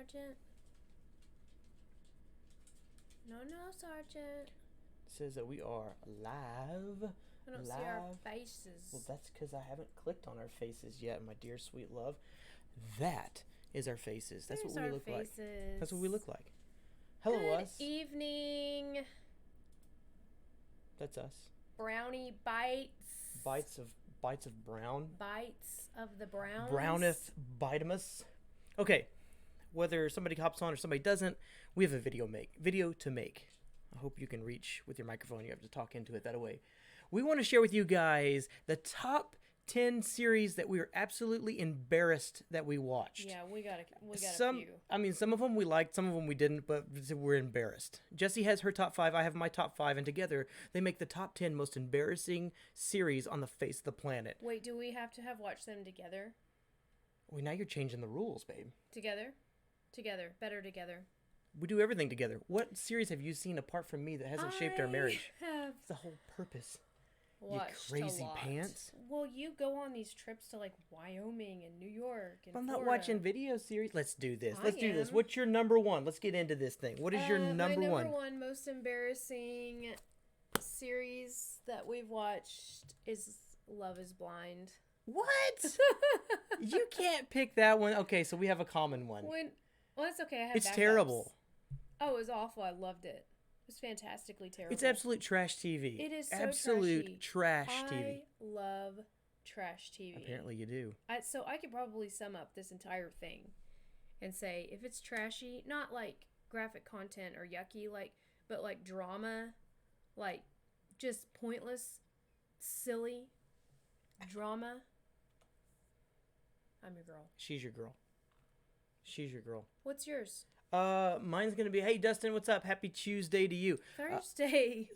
Sergeant. No, Sergeant. It says that we are live. I don't see our faces. Well, that's because I haven't clicked on our faces yet, my dear sweet love. That is our faces. That's what we look like. That's what we look like. Hello, Good us. evening. That's us. Brownie bites. Bites of brown. Bites of the browns. Browneth bitemus. Okay, whether somebody hops on or somebody doesn't, we have a video to make. I hope you can reach with your microphone. You have to talk into it that way. We want to share with you guys the top 10 series that we are absolutely embarrassed that we watched. Yeah, we got a few. I mean, some of them we liked, some of them we didn't, but we're embarrassed. Jessie has her top 5, I have my top 5, and together they make the top 10 most embarrassing series on the face of the planet. Wait, do we have to have watched them together? Well, now you're changing the rules, babe. Together. Better together. We do everything together. What series have you seen apart from me that hasn't shaped our marriage? It's the whole purpose. Watched you crazy a lot. Pants. Well, you go on these trips to like Wyoming and New York and I'm not Florida. watching video series. Let's do this. I am. What's your number one? Let's get into this thing. What is your number my one? number one most embarrassing series that we've watched is Love is Blind. What? You can't pick that one. Okay, so we have a common one. Well, that's okay. I had It's backups. terrible. Oh, it was awful. I loved it. It was fantastically terrible. It's absolute trash TV. It is so absolute trashy. trash TV. I love trash TV. Apparently you do. So I could probably sum up this entire thing and say if it's trashy, not like graphic content or yucky, but like drama, like just pointless, silly drama. I'm your girl. She's your girl. She's your girl. What's yours? Mine's gonna be, hey Dustin, what's up? Happy Tuesday to you. Thursday.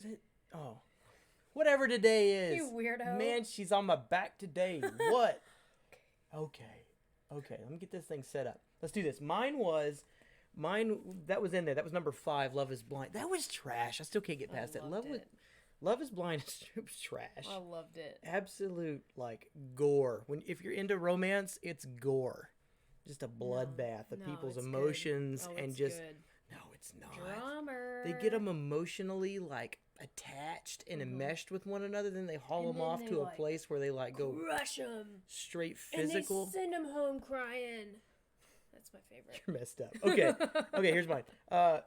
Whatever today is. You weirdo. Man, she's on my back today. What? Okay. Let me get this thing set up. Let's do this. Mine that was in there. That was number 5. Love is Blind. That was trash. I still can't get past that. Love is Blind is trash. I loved it. Absolute gore. If you're into romance, it's gore. Just a bloodbath of people's emotions and just good. No, it's not. Drama. They get them emotionally attached and enmeshed with one another. Then they haul them off to a place where they go crush them straight physical. And they send them home crying. That's my favorite. You're messed up. Okay, here's mine. I'm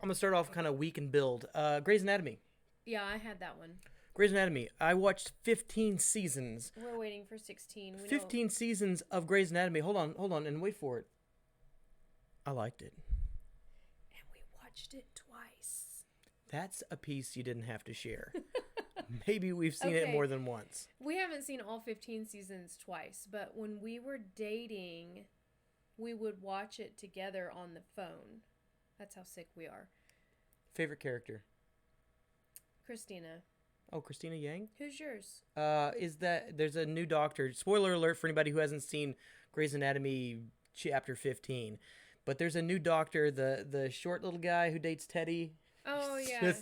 gonna start off kind of weak and build. Grey's Anatomy. Yeah, I had that one. Grey's Anatomy. I watched 15 seasons. We're waiting for 16. 15 seasons of Grey's Anatomy. Hold on, and wait for it. I liked it. And we watched it twice. That's a piece you didn't have to share. Maybe we've seen it more than once. We haven't seen all 15 seasons twice, but when we were dating, we would watch it together on the phone. That's how sick we are. Favorite character? Christina. Oh, Christina Yang? Who's yours? There's a new doctor. Spoiler alert for anybody who hasn't seen Grey's Anatomy chapter 15. But there's a new doctor, the short little guy who dates Teddy. Oh, yeah.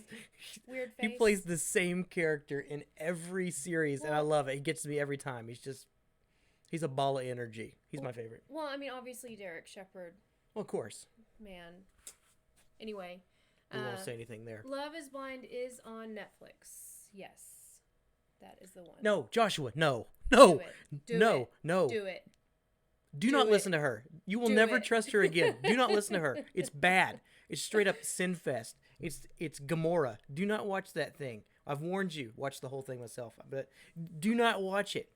Weird face. He plays the same character in every series, and I love it. He gets me every time. He's a ball of energy. He's my favorite. Well, I mean, obviously Derek Shepherd. Well, of course. Man. Anyway. We won't say anything there. Love is Blind is on Netflix. Yes. That is the one. No, Joshua, no. Do it. Do not listen to her. You will never trust her again. Do not listen to her. It's bad. It's straight up Sinfest. It's Gomorrah. Do not watch that thing. I've warned you. Watch the whole thing myself. But do not watch it.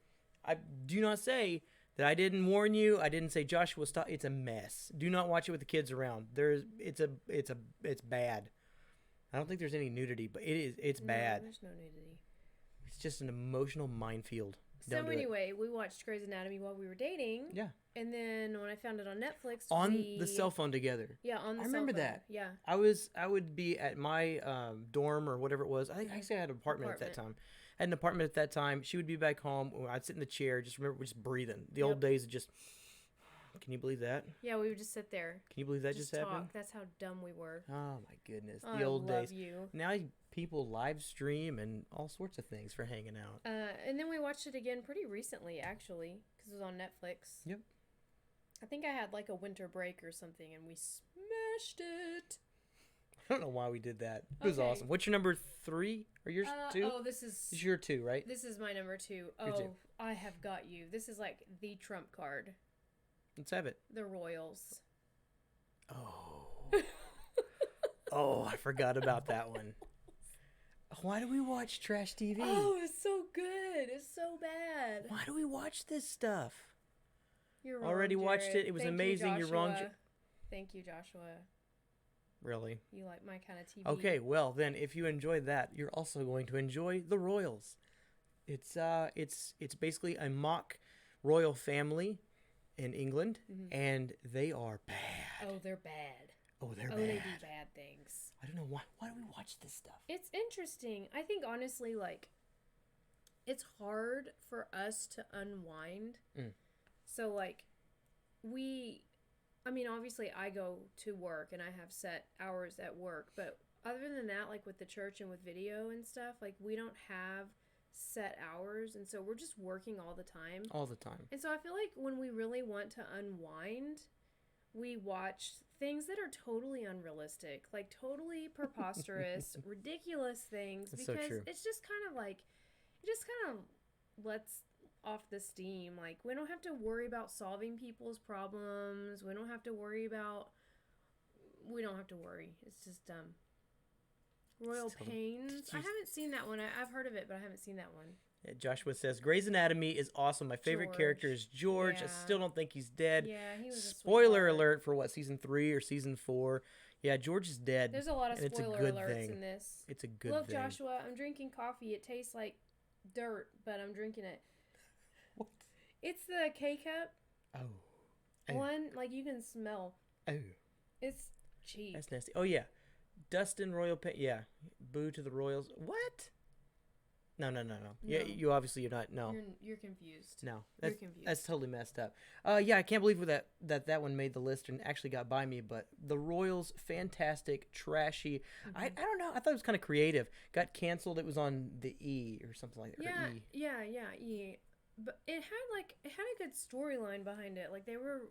I do not say that I didn't warn you. I didn't say Joshua stop. It's a mess. Do not watch it with the kids around. It's bad. I don't think there's any nudity, but it's bad. There's no nudity. It's just an emotional minefield. So anyway, we watched Grey's Anatomy while we were dating. Yeah. And then when I found it on Netflix, the cell phone together. Yeah, on the cell phone. I remember that. Yeah. I would be at my dorm or whatever it was. I think actually I had an apartment at that time. I had an apartment at that time. She would be back home. I'd sit in the chair, just breathing. The old days of just. Can you believe that? Yeah, we would just sit there. Can you believe that just happened? That's how dumb we were. Oh my goodness, the old days. I love you. Now people live stream and all sorts of things for hanging out. And then we watched it again pretty recently, actually, because it was on Netflix. Yep. I think I had like a winter break or something, and we smashed it. I don't know why we did that. It was Okay. awesome. What's your number 3 or yours 2? Oh, this is your 2, right? This is my number 2. Your Oh, 2. I have got you. This is like the trump card. Let's have it. The Royals. Oh. Oh, I forgot about that one. Why do we watch trash TV? Oh, it's so good. It's so bad. Why do we watch this stuff? You're wrong, Already watched Jared. it. It was Thank amazing. You're wrong. Thank you, Joshua. Really? You like my kind of TV. Okay, well then, if you enjoyed that, you're also going to enjoy The Royals. It's basically a mock royal family in England, and they are bad. Oh, they're bad. Oh, they're bad. They do bad things. I don't know why. Why do we watch this stuff? It's interesting. I think honestly, like, it's hard for us to unwind. So like, obviously I go to work and I have set hours at work, but other than that, like with the church and with video and stuff, like we don't have set hours, and so we're just working all the time. All the time. And so I feel like when we really want to unwind, we watch things that are totally unrealistic, like totally preposterous, ridiculous things. That's because so true. it's just kind of like, it just kind of lets off the steam. Like, we don't have to worry about solving people's problems. We don't have to worry. It's just Royal Pains. I haven't seen that one. I've heard of it, but I haven't seen that one. Yeah, Joshua says Grey's Anatomy is awesome. My favorite George. character is George. Yeah. I still don't think he's dead. Yeah, he was a Spoiler sweetheart. alert for what, season 3 or season 4? Yeah, George is dead. There's a lot of and it's a spoiler good alerts thing. in this. It's a good Look, thing. Joshua, I'm drinking coffee. It tastes like dirt, but I'm drinking it. What? It's the K-Cup. Oh. One, like, you can smell. Oh. It's cheap. That's nasty. Oh, yeah. Dustin Royal Pain. Yeah. Boo to the Royals. What? No. Yeah, No. you obviously you're not. No. You're confused. No. You're That's, confused. that's totally messed up. Yeah, I can't believe that one made the list and actually got by me, but the Royals, fantastic, trashy. I don't know. I thought it was kind of creative. Got canceled. It was on the E or something like that. Yeah, or E. yeah. But it had a good storyline behind it. Like, they were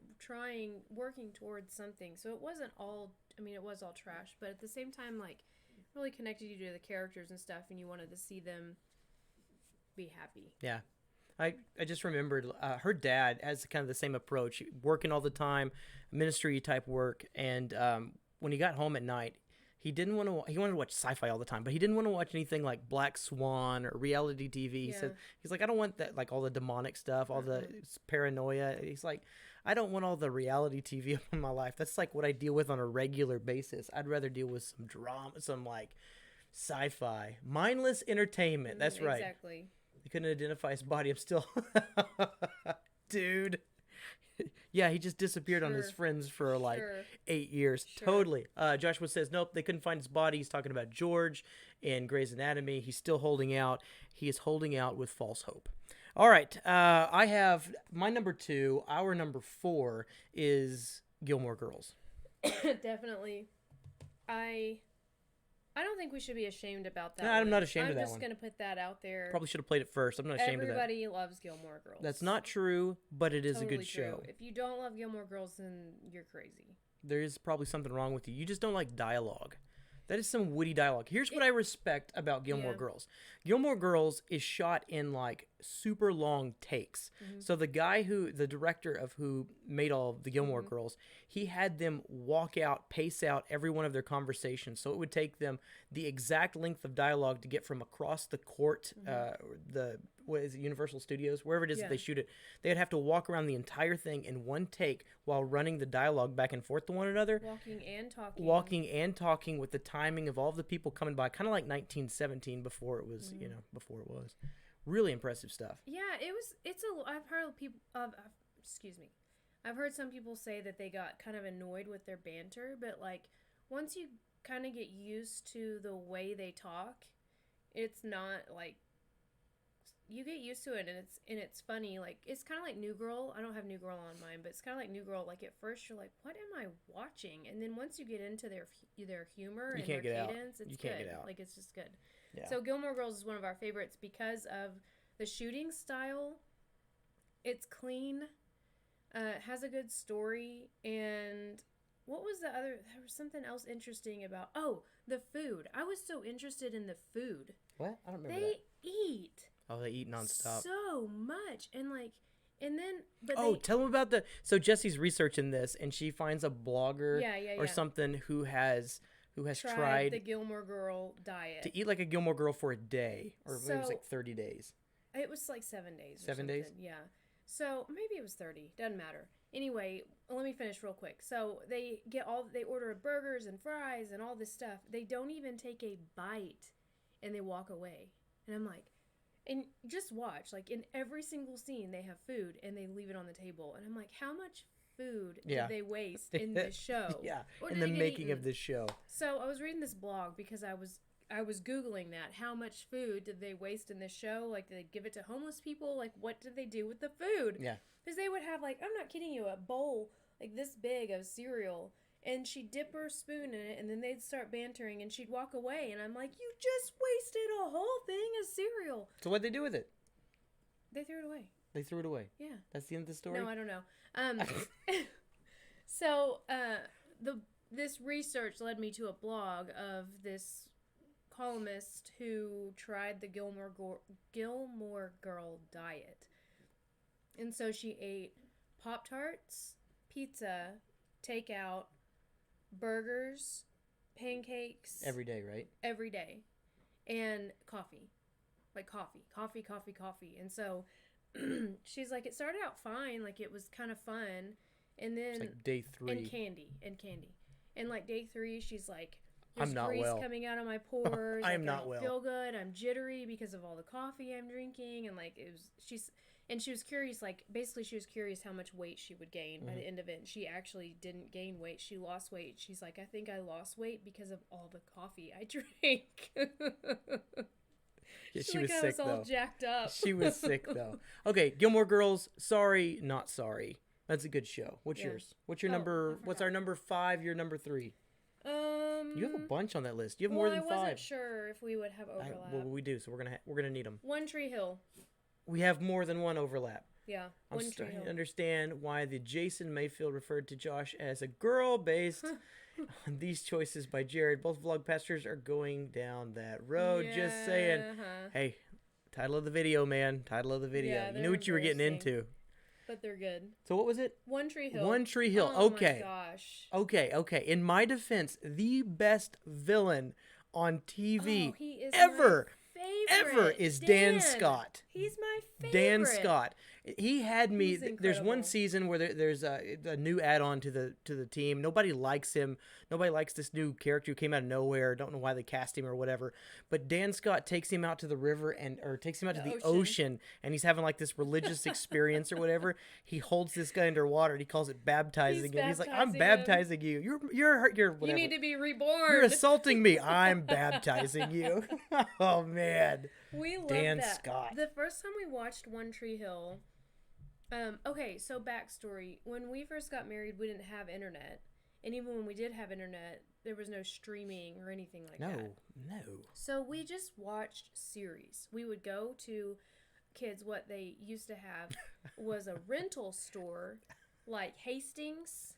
working towards something. So it wasn't all, it was all trash, but at the same time, like, really connected you to the characters and stuff, and you wanted to see them be happy. Yeah. I just remembered her dad has kind of the same approach, working all the time, ministry type work, and when he got home at night, he wanted to watch sci-fi all the time, but he didn't want to watch anything like Black Swan or reality TV. He said, he's like, I don't want that, like all the demonic stuff, all the paranoia. He's like, I don't want all the reality TV up in my life. That's like what I deal with on a regular basis. I'd rather deal with some drama, some like sci-fi, mindless entertainment. That's right. Exactly. He couldn't identify his body. I'm still, dude. Yeah, he just disappeared on his friends for like 8 years. Totally. Joshua says, nope, they couldn't find his body. He's talking about George in Grey's Anatomy. He's still holding out. He is holding out with false hope. All right. I have my number 2. Our number 4 is Gilmore Girls. Definitely. I don't think we should be ashamed about that. No, I'm not ashamed of that one. I'm just going to put that out there. Probably should have played it first. I'm not ashamed of that. Everybody loves Gilmore Girls. That's not true, but it is totally a good show. True. If you don't love Gilmore Girls, then you're crazy. There is probably something wrong with you. You just don't like dialogue. That is some witty dialogue. Here's what I respect about Gilmore Girls. Gilmore Girls is shot in like super long takes. So the director of who made all of the Gilmore Girls, he had them pace out every one of their conversations. So it would take them the exact length of dialogue to get from across the court, Universal Studios, wherever it is that they shoot it. They'd have to walk around the entire thing in one take while running the dialogue back and forth to one another. Walking and talking with the timing of all the people coming by, kind of like 1917 before it was, before it was. Really impressive stuff. Yeah, I've heard I've heard some people say that they got kind of annoyed with their banter, but like once you kind of get used to the way they talk, it's not like, you get used to it, and it's funny. Like, it's kind of like New Girl. I don't have New Girl on mine, but it's kind of like New Girl. Like, at first you're like, what am I watching? And then once you get into their humor and their cadence, it's good. Get out. Like, it's just good. Yeah. So Gilmore Girls is one of our favorites because of the shooting style. It's clean. It has a good story. And what was the other? There was something else interesting about. Oh, the food. I was so interested in the food. What? I don't remember They that. eat. Oh, they eat nonstop. So much. And then, but tell them about the. So Jesse's researching this, and she finds a blogger or something who has tried the Gilmore Girl diet to eat like a Gilmore Girl for a day, or maybe it was like 30 days. It was like 7 days. 7 days? Yeah. So maybe it was 30. Doesn't matter. Anyway, let me finish real quick. So they order burgers and fries and all this stuff. They don't even take a bite, and they walk away. And I'm like, and just watch, like in every single scene they have food and they leave it on the table. And I'm like, how much food did they waste in this show? In the making of this show. So I was reading this blog because I was Googling that. How much food did they waste in this show? Like, did they give it to homeless people? Like, what did they do with the food? Yeah. Because they would have, like, I'm not kidding you, a bowl like this big of cereal, and she'd dip her spoon in it, and then they'd start bantering, and she'd walk away, and I'm like, you just wasted a whole thing of cereal. So what'd they do with it? They threw it away. They threw it away? Yeah. That's the end of the story? No, I don't know. So, this research led me to a blog of this columnist who tried the Gilmore Girl diet. And so she ate Pop-Tarts, pizza, takeout, burgers, pancakes. Every day, right? Every day. And coffee. Like coffee. And so she's like, it started out fine. Like, it was kind of fun. And then... It's like day 3. And candy. And like day 3, she's like... There's I'm not grease well. coming out of my pores. I am like, not I don't well. feel good. I'm jittery because of all the coffee I'm drinking. And like, she was curious, like, basically she was curious how much weight she would gain by the end of it. And she actually didn't gain weight. She lost weight. She's like, I think I lost weight because of all the coffee I drank. Yeah, she was sick, though. I was all jacked up. She was sick, though. Okay, Gilmore Girls, sorry, not sorry. That's a good show. What's yours? What's your number? What's our number 5? Your number 3? You have a bunch on that list. You have more than 5. I wasn't sure if we would have overlap. Well, we do, so we're gonna need them. One Tree Hill. We have more than one overlap. Yeah, I'm starting to understand why the Jason Mayfield referred to Josh as a girl based on these choices by Jared. Both vlogpastors are going down that road. Yeah. Just saying. Hey, title of the video, man. Title of the video. Yeah, you knew what you were getting into. But they're good. So what was it? One Tree Hill. One Tree Hill. Oh okay. my gosh. Okay. In my defense, the best villain on TV ever is Dan Scott. He's my favorite. Dan Scott. He had me. There's one season where there's a new add-on to the team. Nobody likes him. Nobody likes this new character who came out of nowhere. Don't know why they cast him or whatever. But Dan Scott takes him out to the river or takes him out to the ocean, and he's having like this religious experience or whatever. He holds this guy underwater, and he calls it baptizing him. He's like, "I'm baptizing you. You're whatever. You need to be reborn. You're assaulting me. I'm baptizing you." Oh man. We love Dan Scott. The first time we watched One Tree Hill, okay, so backstory. When we first got married, we didn't have internet. And even when we did have internet, there was no streaming or anything like that. No. So we just watched series. We would go to kids, what they used to have was a rental store, like Hastings.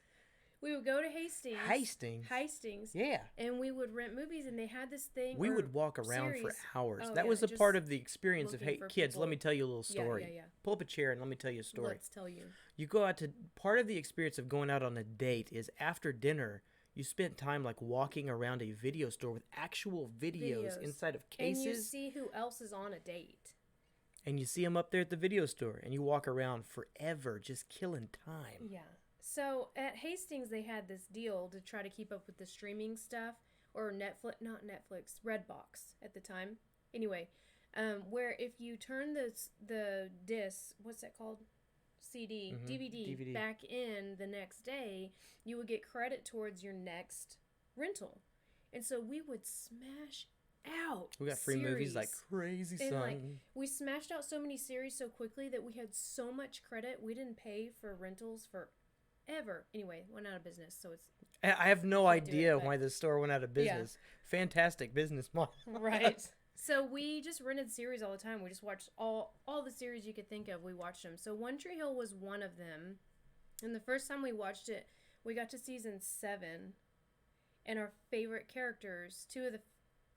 We would go to Hastings. Yeah. And we would rent movies, and they had this thing. We would walk around for hours. That was a part of the experience of, hey, kids, let me tell you a little story. Yeah. Pull up a chair and let me tell you a story. Let's tell you. You go out to, part of the experience of going out on a date is after dinner, you spent time like walking around a video store with actual videos inside of cases. And you see who else is on a date. And you see them up there at the video store, and you walk around forever just killing time. Yeah. So at Hastings, they had this deal to try to keep up with the streaming stuff, or not Netflix, Redbox at the time. Anyway, where if you turn the disc, what's that called? CD, DVD back in the next day, you would get credit towards your next rental. And so we would smash out. We got free movies like crazy, son. Like, we smashed out so many series so quickly that we had so much credit. We didn't pay for rentals for ever. Anyway, went out of business, so it's... I have no idea why the store went out of business. Yeah. Fantastic business model. Right. So we just rented series all the time. We just watched all the series you could think of. We watched them. So One Tree Hill was one of them. And the first time we watched it, we got to season 7, and our favorite characters, two of the,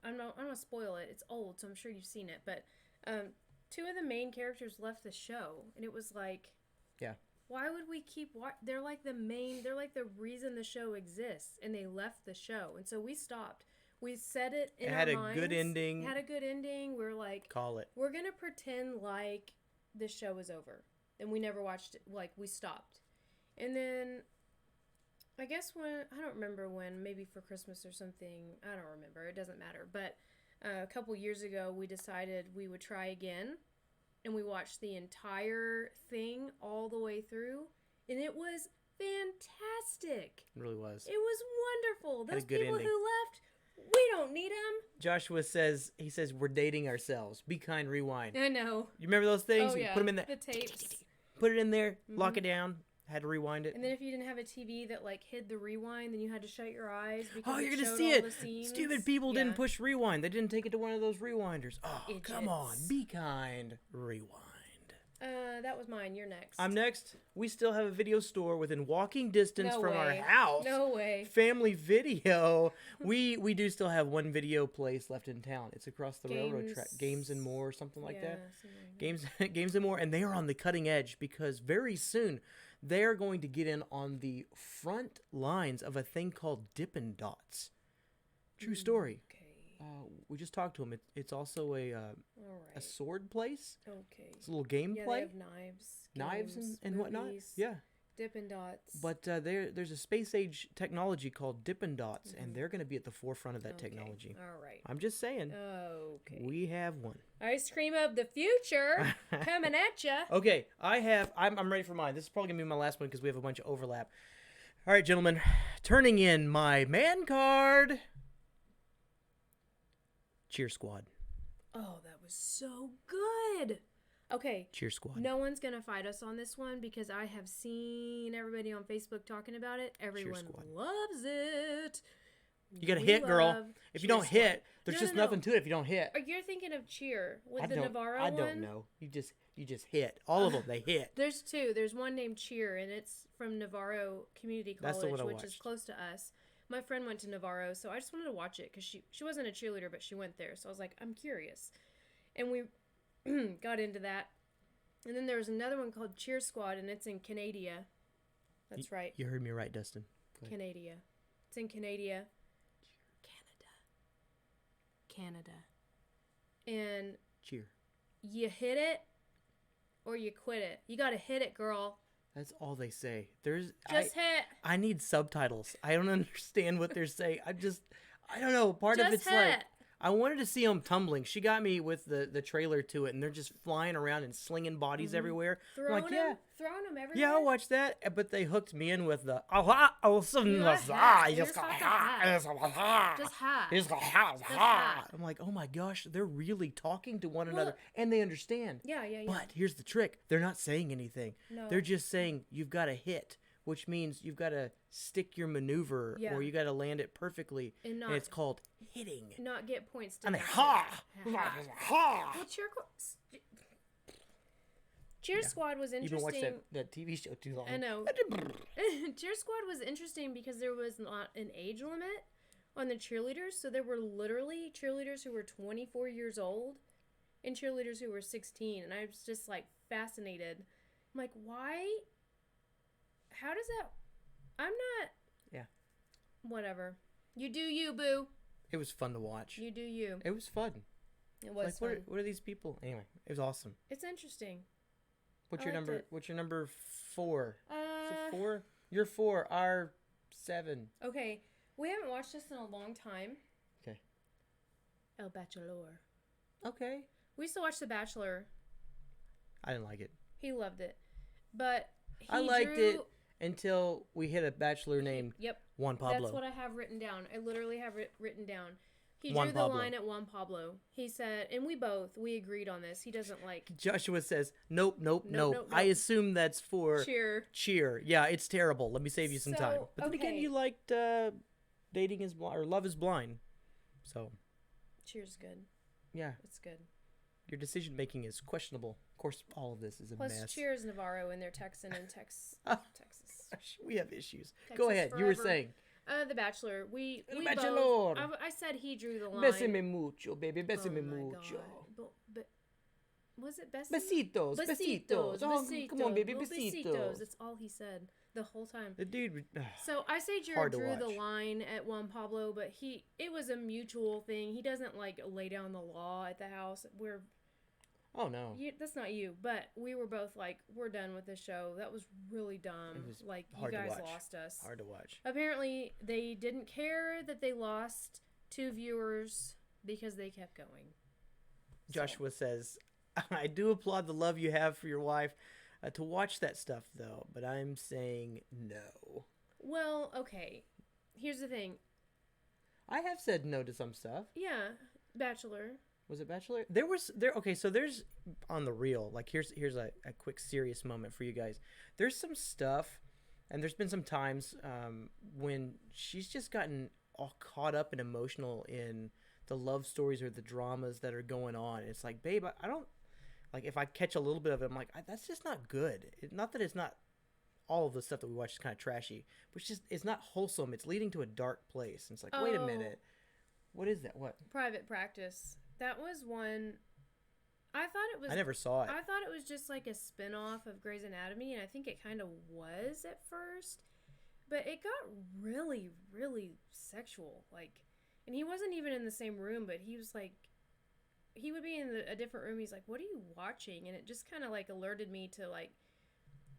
I'm not gonna spoil it. It's old, so I'm sure you've seen it, but two of the main characters left the show, and it was like, yeah, why would we keep they're like the reason the show exists, and they left the show, and so we stopped. We said it in our minds. Good ending. Had a good ending. We're like, call it. We're gonna pretend like the show is over, and we never watched it. Like, we stopped, and then I guess I don't remember when, maybe for Christmas or something. I don't remember. It doesn't matter. But a couple years ago, we decided we would try again, and we watched the entire thing all the way through, and it was fantastic. It really was. It was wonderful. Those people ending. who left, we don't need them. Joshua says, we're dating ourselves. Be kind, rewind. I know. You remember those things? Oh, You yeah. put them in there. The tapes. Put it in there. Lock it down. Had to rewind it. And then if you didn't have a TV that like hid the rewind, then you had to shut your eyes because Oh, you're it gonna showed see all it. the scenes. Stupid people Yeah. didn't push rewind. They didn't take it to one of those rewinders. Oh, come on. Idiots. Be kind. Rewind. That was mine. You're next. I'm next. We still have a video store within walking distance No from way. our house. No way. Family Video. We do still have one video place left in town. It's across the railroad track. Games and More, something like that. Games and More, and they are on the cutting edge because very soon they are going to get in on the front lines of a thing called Dippin' Dots. True story. Okay. We just talked to him. It's also a All a right. sword place. Okay. It's a little gameplay. Yeah, they have knives. Games, and whatnot. movies, Yeah. Dippin' Dots. But there's a space age technology called Dippin' Dots, and they're going to be at the forefront of that technology. All right. I'm just saying. Okay. We have one. Ice cream of the future coming at ya. Okay, I'm ready for mine. This is probably going to be my last one because we have a bunch of overlap. All right, gentlemen, turning in my man card. Cheer Squad. Oh, that was so good. Okay. Cheer Squad. No one's going to fight us on this one because I have seen everybody on Facebook talking about it. Everyone loves it. You got to hit, girl. If you don't hit, there's just nothing to it if you don't hit. You're thinking of Cheer with the Navarro I one? don't know. You just hit. All of them, they hit. There's two. There's one named Cheer, and it's from Navarro Community College, That's the one I which is watched. close to us. My friend went to Navarro, so I just wanted to watch it because she wasn't a cheerleader, but she went there. So I was like, I'm curious. And we got into that. And then there was another one called Cheer Squad, and it's in Canada. That's right. You heard me right, Dustin. Canada. It's in Canada. Canada. And Cheer. you hit it or you quit it. You got to hit it, girl. That's all they say. Hit. I need subtitles. I don't understand what they're saying. I don't know. Part of it's hit. like, I wanted to see them tumbling. She got me with the trailer to it, and they're just flying around and slinging bodies everywhere. Throwing I'm like, them everywhere. yeah, I'll watch that. But they hooked me in with the I'm like, oh my gosh, they're really talking to one another, and they understand. Yeah. But here's the trick: they're not saying anything. No. They're just saying you've got to hit, which means you've got to stick your maneuver, or you got to land it perfectly, and it's called hitting. Not get points. And Well, Cheer Squad was interesting. You've been watching that TV show too long. I know. Cheer Squad was interesting because there was not an age limit on the cheerleaders. So there were literally cheerleaders who were 24 years old and cheerleaders who were 16. And I was just like fascinated. I'm like, why? How does that? I'm not. Yeah. Whatever. You do you, boo. It was fun to watch. You do you. It was fun. It was like, fun. what are these people? Anyway, it was awesome. It's interesting. What's I your liked number? it. What's your number 4? Is it 4? You're 4. Our 7. Okay. We haven't watched this in a long time. Okay. El Bachelor. Okay. We used to watch The Bachelor. I didn't like it. He loved it. But I liked it until we hit a bachelor named Juan Pablo. That's what I have written down. I literally have it written down. He Juan drew the Pablo. line at Juan Pablo. He said, and we agreed on this. He doesn't like Joshua says, nope. Nope. I assume that's for Cheer. Yeah, it's terrible. Let me save you some time. But then again, okay. you liked Dating is Blind, or Love is Blind. So. Cheer's good. Yeah. It's good. Your decision making is questionable. Of course, all of this is a Plus, mess. Cheers Navarro, and they're Texan and Texas. Gosh, we have issues. Texas Go ahead. You were forever. saying. The Bachelor. We Bachelor. both. I said he drew the line. Besame mucho, baby. Besame Oh my mucho. God. But was it besitos? Besitos. Besitos. Oh, come on, baby. Little Besitos. That's all he said the whole time. The dude. So I say hard Jared to drew the watch. line at Juan Pablo, but it was a mutual thing. He doesn't like lay down the law at the house. Oh, no. That's not you, but we were both like, we're done with this show. That was really dumb. It was like, you hard to guys watch. lost us. Hard to watch. Apparently, they didn't care that they lost 2 viewers because they kept going. Joshua says, I do applaud the love you have for your wife to watch that stuff, though, but I'm saying no. Well, okay. Here's the thing. I have said no to some stuff. Yeah, Bachelor. Was it Bachelor? Okay, so there's on the real, like here's a quick serious moment for you guys. There's some stuff, and there's been some times when she's just gotten all caught up and emotional in the love stories or the dramas that are going on. It's like, babe, I don't, like, if I catch a little bit of it, I'm like, that's just not good. Not that it's not, all of the stuff that we watch is kind of trashy, but it's not wholesome. It's leading to a dark place. And it's like, wait a minute. What is that? What? Private Practice. That was one. I thought it was. I never saw it. I thought it was just like a spin-off of Grey's Anatomy, and I think it kind of was at first, but it got really, really sexual. Like, and he wasn't even in the same room, but he was like, he would be in a different room. He's like, "What are you watching?" And it just kind of like alerted me to like,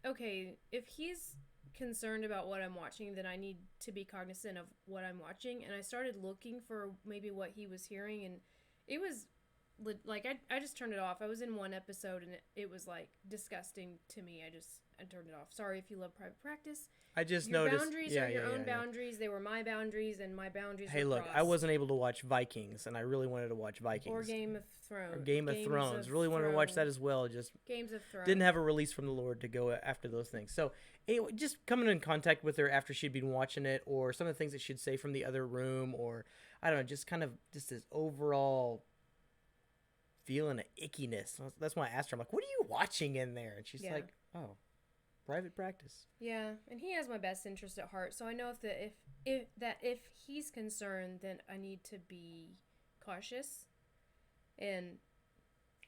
okay, if he's concerned about what I'm watching, then I need to be cognizant of what I'm watching. And I started looking for maybe what he was hearing, and it was like I just turned it off. I was in one episode and it was like disgusting to me. I turned it off. Sorry if you love Private Practice. I just Your noticed. boundaries are your own boundaries. They were my boundaries, and my boundaries. Hey, were look, crossed. I wasn't able to watch Vikings, and I really wanted to watch Vikings. Or Game of Thrones. Or Game of Thrones. Really wanted to watch that as well. Just Games of Thrones. didn't have a release from the Lord to go after those things. So anyway, just coming in contact with her after she'd been watching it, or some of the things that she'd say from the other room, or I don't know, just kind of just this overall feeling of ickiness. That's why I asked her, I'm like, what are you watching in there? And she's like, oh, Private Practice. Yeah, and he has my best interest at heart, so I know if he's concerned, then I need to be cautious, and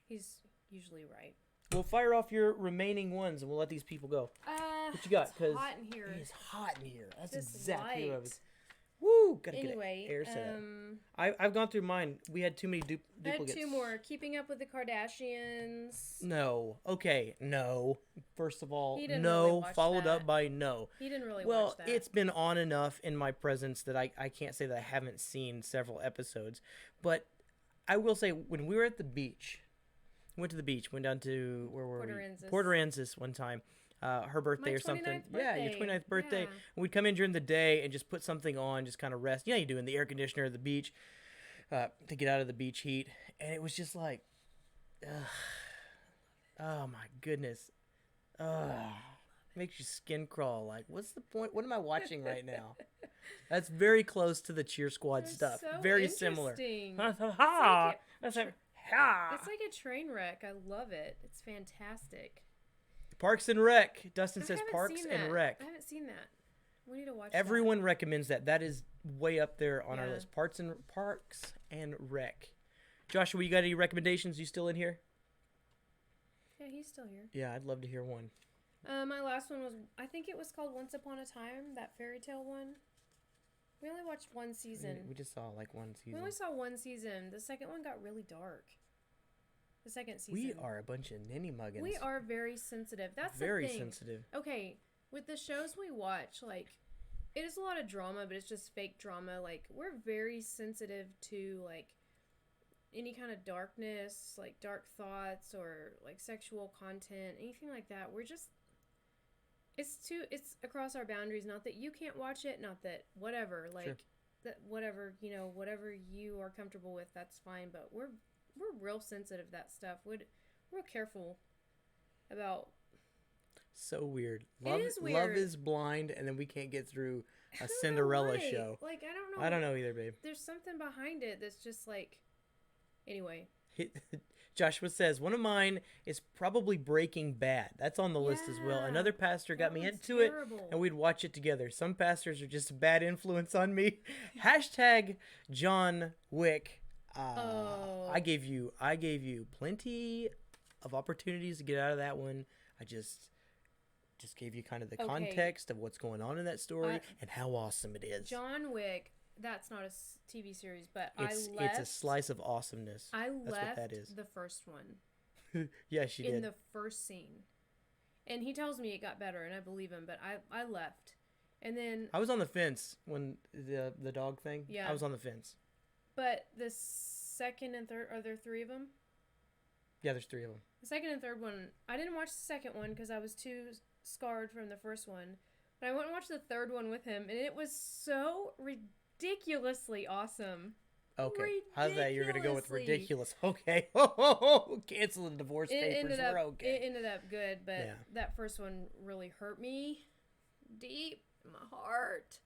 he's usually right. We'll fire off your remaining ones, and we'll let these people go. What you got? Because hot in here. it's hot in here. That's This exactly what I light. was. Woo! Gotta Anyway, get air set up. I've gone through mine. We had too many I duplicates. had 2 more. Keeping Up with the Kardashians. No. Okay. No. First of all, He didn't no. really watch Followed that. up by no. He didn't really Well, watch that. it's been on enough in my presence that I can't say that I haven't seen several episodes. But I will say, when we were at the beach, went to the beach, went down to, where were Port we? Aransas. Port Aransas one time. Her birthday My or something. 29th Yeah, your birthday. 29th birthday. Yeah. And we'd come in during the day and just put something on, just kind of rest. You do in the air conditioner at the beach to get out of the beach heat. And it was just like, ugh. Oh my goodness. Ugh. Makes your skin crawl. Like, what's the point? What am I watching right now? That's very close to the Cheer Squad They're stuff. so Very similar. interesting. Ha! It's That's It's like a train wreck. I love it. It's fantastic. Parks and Rec. Dustin I says haven't Parks seen and that. Rec. I haven't seen that. We need to watch Everyone recommends that. That is way up there on our Yeah. list. Parks and Rec. Joshua, you got any recommendations? You still in here? that. Yeah, he's still here. Yeah, I'd love to hear one. My last one was, I think it was called Once Upon a Time, that fairy tale one. We only watched one season. We just saw like one We season. only saw one season. The second one got really dark. The second season. We are a bunch of ninny muggins. We are very sensitive. That's very the thing. sensitive. Okay, with the shows we watch, like, it is a lot of drama, but it's just fake drama. Like, we're very sensitive to, like, any kind of darkness, like dark thoughts or like sexual content, anything like that. We're just, it's across our boundaries. Not that you can't watch it, not that whatever, like, Sure. that whatever, whatever you are comfortable with, that's fine. But we're real sensitive to that stuff. We're real careful about. So weird. It is Love weird. is blind, and then we can't get through I a don't know Cinderella why. show. Like, I don't know. I don't know either, babe. There's something behind it that's just like, anyway. Joshua says, one of mine is probably Breaking Bad. That's on the list as well. Yeah, Another pastor got that me one's into it, terrible. and we'd watch it together. Some pastors are just a bad influence on me. Hashtag John Wick. Oh. I gave you plenty of opportunities to get out of that one. I just gave you kind of the context of what's going on in that story and how awesome it is. John Wick, that's not a TV series, but it's a slice of awesomeness. That's what that is. The first one. Yeah, she did. In the first scene. And he tells me it got better, and I believe him, but I left. And then... I was on the fence when the dog thing. Yeah. I was on the fence. But the second and third... Are there 3 of them? Yeah, there's 3 of them. The second and third one... I didn't watch the second one because I was too scarred from the first one. But I went and watched the third one with him, and it was so ridiculously awesome. Okay. I thought you were going to go with ridiculous. Okay. Cancel the divorce papers. We're okay. It ended up good, but that first one really hurt me deep in my heart.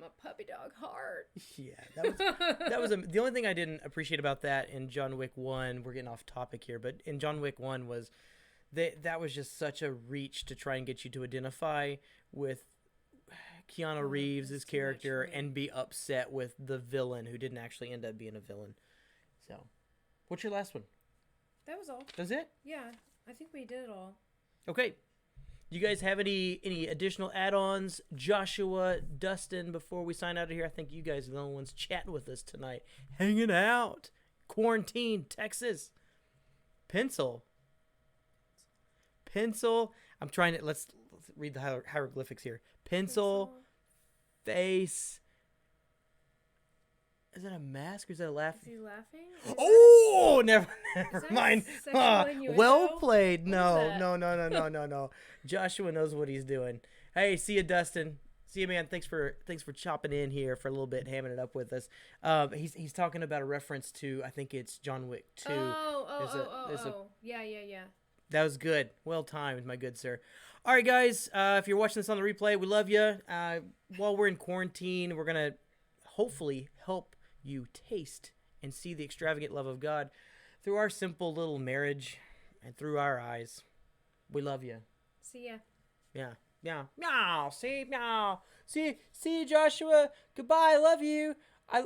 My puppy dog heart. Yeah, that was the only thing I didn't appreciate about that in John Wick 1. We're getting off topic here, but in John Wick 1 was that was just such a reach to try and get you to identify with Keanu Reeves' character and be upset with the villain who didn't actually end up being a villain. So, what's your last one? That was all. That's it? Yeah, I think we did it all. Okay. You guys have any additional add-ons? Joshua, Dustin, before we sign out of here, I think you guys are the only ones chatting with us tonight. Hanging out. Quarantine, Texas. Pencil. I'm trying to, let's read the hieroglyphics here. Pencil, face. Is that a mask or is that a laugh? Is he laughing? Oh, never mind. Well played. No. Joshua knows what he's doing. Hey, see you, Dustin. See you, man. Thanks for chopping in here for a little bit, hamming it up with us. He's talking about a reference to, I think it's John Wick 2. Yeah. That was good. Well timed, my good sir. All right, guys. If you're watching this on the replay, we love you. While we're in quarantine, we're going to hopefully help you taste and see the extravagant love of God through our simple little marriage and through our eyes. We love you. See ya. Yeah. Meow. See, Joshua. Goodbye. Love you.